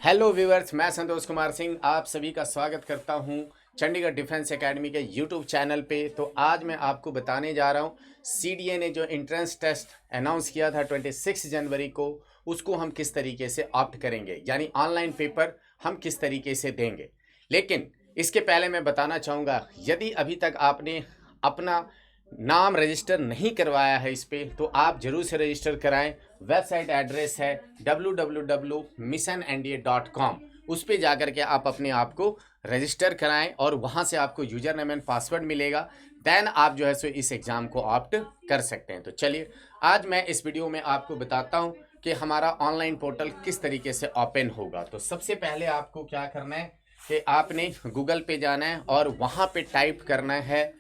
Hello viewers, मैं संतोष कुमार सिंह आप सभी का स्वागत करता हूं चंडीगढ़ डिफेंस एकेडमी के यूट्यूब चैनल पे। तो आज मैं आपको बताने जा रहा हूं सीडीए ने जो एंट्रेंस टेस्ट अनाउंस किया था 26 जनवरी को, उसको हम किस तरीके से ऑप्ट करेंगे, यानी ऑनलाइन पेपर हम किस तरीके से देंगे। लेकिन इसके पहले मैं बताना चाहूँगा, यदि अभी तक आपने अपना नाम रजिस्टर नहीं करवाया है इस पे, तो आप जरूर से रजिस्टर कराएं। वेबसाइट एड्रेस है www.missionNDA.com। उस पे जाकर के आप अपने आप को रजिस्टर कराएं और वहां से आपको यूजर नेम एंड पासवर्ड मिलेगा। देन आप जो है सो इस एग्ज़ाम को ऑप्ट कर सकते हैं। तो चलिए आज मैं इस वीडियो में आपको बताता हूं कि हमारा ऑनलाइन पोर्टल किस तरीके से ओपन होगा। तो सबसे पहले आपको क्या करना है कि आपने गूगल पे जाना है और वहां पे टाइप करना है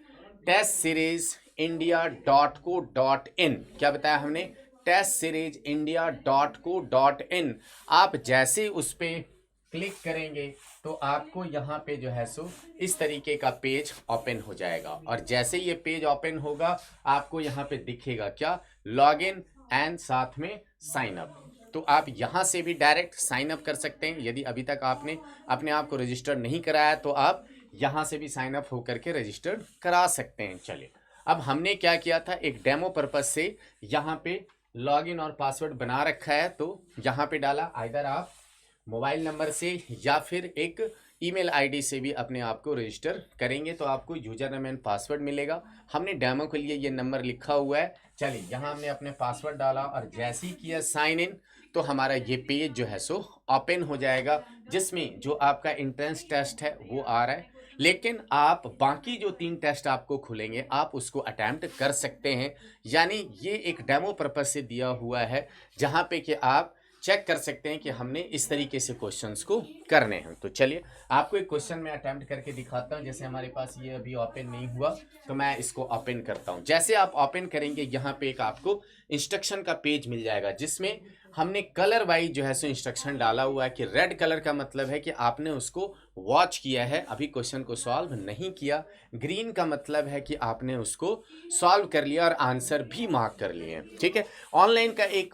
testseriesIndia.co.in। क्या बताया हमने? testseriesIndia.co.in। आप जैसे उस पर क्लिक करेंगे तो आपको यहाँ पे जो है सो इस तरीके का पेज ओपन हो जाएगा। और जैसे ये पेज ओपन होगा आपको यहाँ पे दिखेगा क्या, लॉग इन एंड साथ में साइन अप। तो आप यहाँ से भी डायरेक्ट साइन अप कर सकते हैं। यदि अभी तक आपने अपने आप को रजिस्टर नहीं कराया तो आप यहाँ से भी साइन अप होकर के रजिस्टर्ड करा सकते हैं। चलिए अब हमने क्या किया था, एक डेमो पर्पज से यहाँ पे लॉगिन और पासवर्ड बना रखा है। तो यहाँ पे डाला, आइदर आप मोबाइल नंबर से या फिर एक ईमेल आईडी से भी अपने आप को रजिस्टर करेंगे तो आपको यूजर नेम एंड पासवर्ड मिलेगा। हमने डेमो के लिए ये नंबर लिखा हुआ है। चलिए यहाँ हमने अपने पासवर्ड डाला और जैसे ही किया साइन इन तो हमारा ये पेज जो है सो ओपन हो जाएगा, जिसमें जो आपका एंट्रेंस टेस्ट है वो आ रहा है। लेकिन आप बाकी जो 3 टेस्ट आपको खुलेंगे आप उसको अटेम्प्ट कर सकते हैं। यानी ये एक डेमो पर्पज से दिया हुआ है जहाँ पे कि आप चेक कर सकते हैं कि हमने इस तरीके से क्वेश्चंस को करने हैं। तो चलिए आपको एक क्वेश्चन मैं अटेम्प्ट करके दिखाता हूं। जैसे हमारे पास ये अभी ओपन नहीं हुआ तो मैं इसको ओपन करता हूं। जैसे आप ओपन करेंगे यहाँ पे एक आपको इंस्ट्रक्शन का पेज मिल जाएगा, जिसमें हमने कलर वाइज जो है सो इंस्ट्रक्शन डाला हुआ है कि रेड कलर का मतलब है कि आपने उसको वॉच किया है, अभी क्वेश्चन को सॉल्व नहीं किया। ग्रीन का मतलब है कि आपने उसको सॉल्व कर लिया और आंसर भी मार्क कर लिए। ठीक है, ऑनलाइन का एक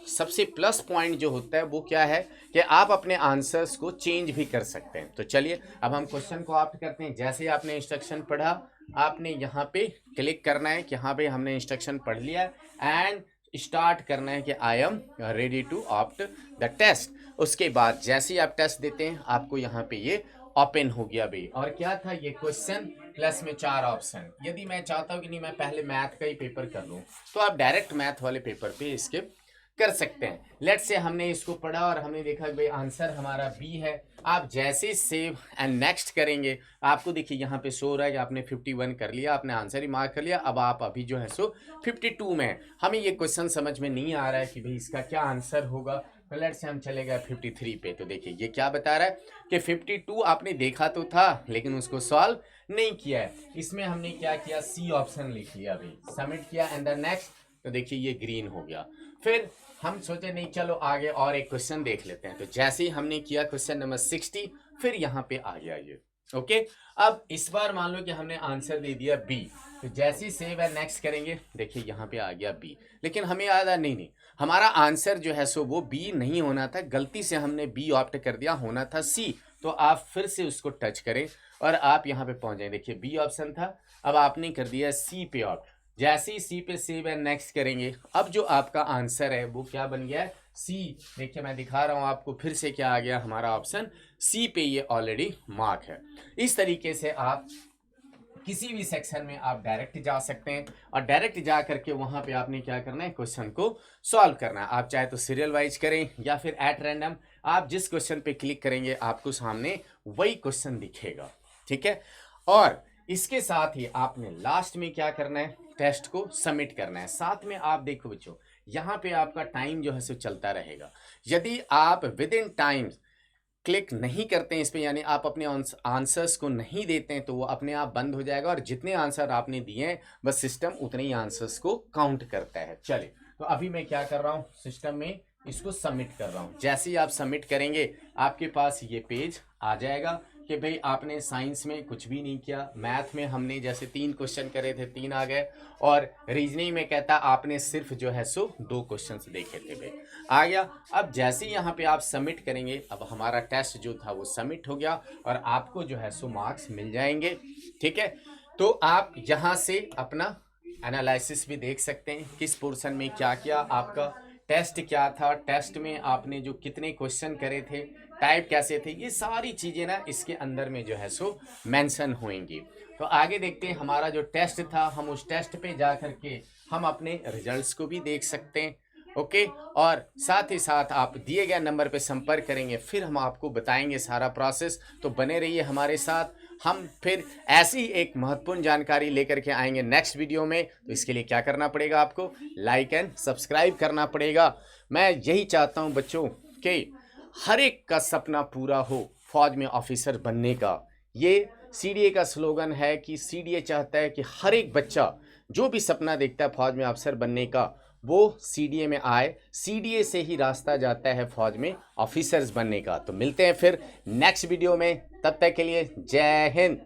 सबसे प्लस पॉइंट जो होता है वो क्या है कि आप अपने आंसर्स को चेंज भी कर सकते हैं। तो चलिए अब हम क्वेश्चन को ऑप्ट करते हैं। जैसे आपने इंस्ट्रक्शन पढ़ा आपने यहाँ पे क्लिक करना है कि हाँ भाई हमने इंस्ट्रक्शन पढ़ लिया एंड स्टार्ट करना है कि I am ready to opt the test. उसके बाद जैसे ही आप टेस्ट देते हैं आपको यहाँ पे ये ओपन हो गया भाई। और क्या था, ये क्वेश्चन प्लस में 4 ऑप्शन। यदि मैं चाहता हूँ कि नहीं मैं पहले मैथ का ही पेपर कर लूँ तो आप डायरेक्ट मैथ वाले पेपर पे स्किप कर सकते हैं। लेट से हमने इसको पढ़ा और हमने देखा कि भाई आंसर हमारा बी है। आप जैसे सेव एंड नेक्स्ट करेंगे आपको देखिए यहाँ पे शो रहा है कि आपने 51 कर लिया, आपने आंसर ही मार्क कर लिया। अब आप अभी जो है सो 52 में। हमें ये क्वेश्चन समझ में नहीं आ रहा है कि भाई इसका क्या आंसर होगा। तो लेट से हम चले गए 53 पे। तो देखिए ये क्या बता रहा है कि 52 आपने देखा तो था लेकिन उसको सॉल्व नहीं किया है। इसमें हमने क्या किया, सी ऑप्शन लिख लिया, अभी सबमिट किया एंड द नेक्स्ट। तो देखिए ये ग्रीन हो गया। फिर हम सोचे नहीं चलो आगे और एक क्वेश्चन देख लेते हैं। तो जैसे ही हमने किया क्वेश्चन नंबर 60, फिर यहाँ पे आ गया ये। ओके, अब इस बार मान लो कि हमने आंसर दे दिया बी। तो जैसे ही सेव एंड नेक्स्ट करेंगे देखिए यहाँ पे आ गया बी। लेकिन हमें याद है नहीं हमारा आंसर जो है सो वो बी नहीं होना था, गलती से हमने बी ऑप्ट कर दिया, होना था सी। तो आप फिर से उसको टच करें और आप यहाँ पे पहुंच जाए। देखिए बी ऑप्शन था, अब आपने कर दिया सी पे ऑप्ट। जैसे ही सी पे सेव एंड नेक्स्ट करेंगे अब जो आपका आंसर है वो क्या बन गया है, सी। देखिए मैं दिखा रहा हूं आपको फिर से क्या आ गया, हमारा ऑप्शन सी पे ये ऑलरेडी मार्क है। इस तरीके से आप किसी भी सेक्शन में आप डायरेक्ट जा सकते हैं और डायरेक्ट जा करके वहां पे आपने क्या करना है, क्वेश्चन को सॉल्व करना है। आप चाहे तो सीरियल वाइज करें या फिर एट रैंडम, आप जिस क्वेश्चन पे क्लिक करेंगे आपको सामने वही क्वेश्चन दिखेगा। ठीक है, और इसके साथ ही आपने लास्ट में क्या करना है, टेस्ट को सबमिट करना है। साथ में आप देखो बच्चों यहाँ पे आपका टाइम जो है सो चलता रहेगा। यदि आप विद इन टाइम क्लिक नहीं करते हैं इस पे, यानी आप अपने आंसर्स को नहीं देते हैं, तो वो अपने आप बंद हो जाएगा और जितने आंसर आपने दिए हैं बस सिस्टम उतने ही आंसर्स को काउंट करता है। चलिए तो अभी मैं क्या कर रहा हूँ, सिस्टम में इसको सबमिट कर रहा हूँ। जैसे ही आप सबमिट करेंगे आपके पास ये पेज आ जाएगा। कि भाई आपने साइंस में कुछ भी नहीं किया, मैथ में हमने जैसे 3 क्वेश्चन करे थे 3 आ गए, और रीजनिंग में कहता आपने सिर्फ जो है सो 2 क्वेश्चंस देखे थे भाई, आ गया। अब जैसे यहाँ पे आप सबमिट करेंगे, अब हमारा टेस्ट जो था वो सबमिट हो गया और आपको जो है सो मार्क्स मिल जाएंगे। ठीक है, तो आप यहाँ से अपना एनालिसिस भी देख सकते हैं, किस पोर्शन में क्या किया, आपका टेस्ट क्या था, टेस्ट में आपने जो कितने क्वेश्चन करे थे, टाइप कैसे थे, ये सारी चीज़ें ना इसके अंदर में जो है सो मेंशन होंगी। तो आगे देखते हैं हमारा जो टेस्ट था, हम उस टेस्ट पे जा कर के हम अपने रिजल्ट्स को भी देख सकते हैं। ओके, और साथ ही साथ आप दिए गए नंबर पे संपर्क करेंगे, फिर हम आपको बताएंगे सारा प्रोसेस। तो बने रहिए हमारे साथ, हम फिर ऐसी एक महत्वपूर्ण जानकारी लेकर के आएंगे नेक्स्ट वीडियो में। तो इसके लिए क्या करना पड़ेगा, आपको लाइक एंड सब्सक्राइब करना पड़ेगा। मैं यही चाहता हूं बच्चों कि हर एक का सपना पूरा हो फौज में ऑफिसर बनने का। ये सीडीए का स्लोगन है कि सीडीए चाहता है कि हर एक बच्चा जो भी सपना देखता है फौज में अफसर बनने का, वो सीडीए में आए। सीडीए से ही रास्ता जाता है फौज में ऑफिसर्स बनने का। तो मिलते हैं फिर नेक्स्ट वीडियो में, तब तक के लिए जय हिंद।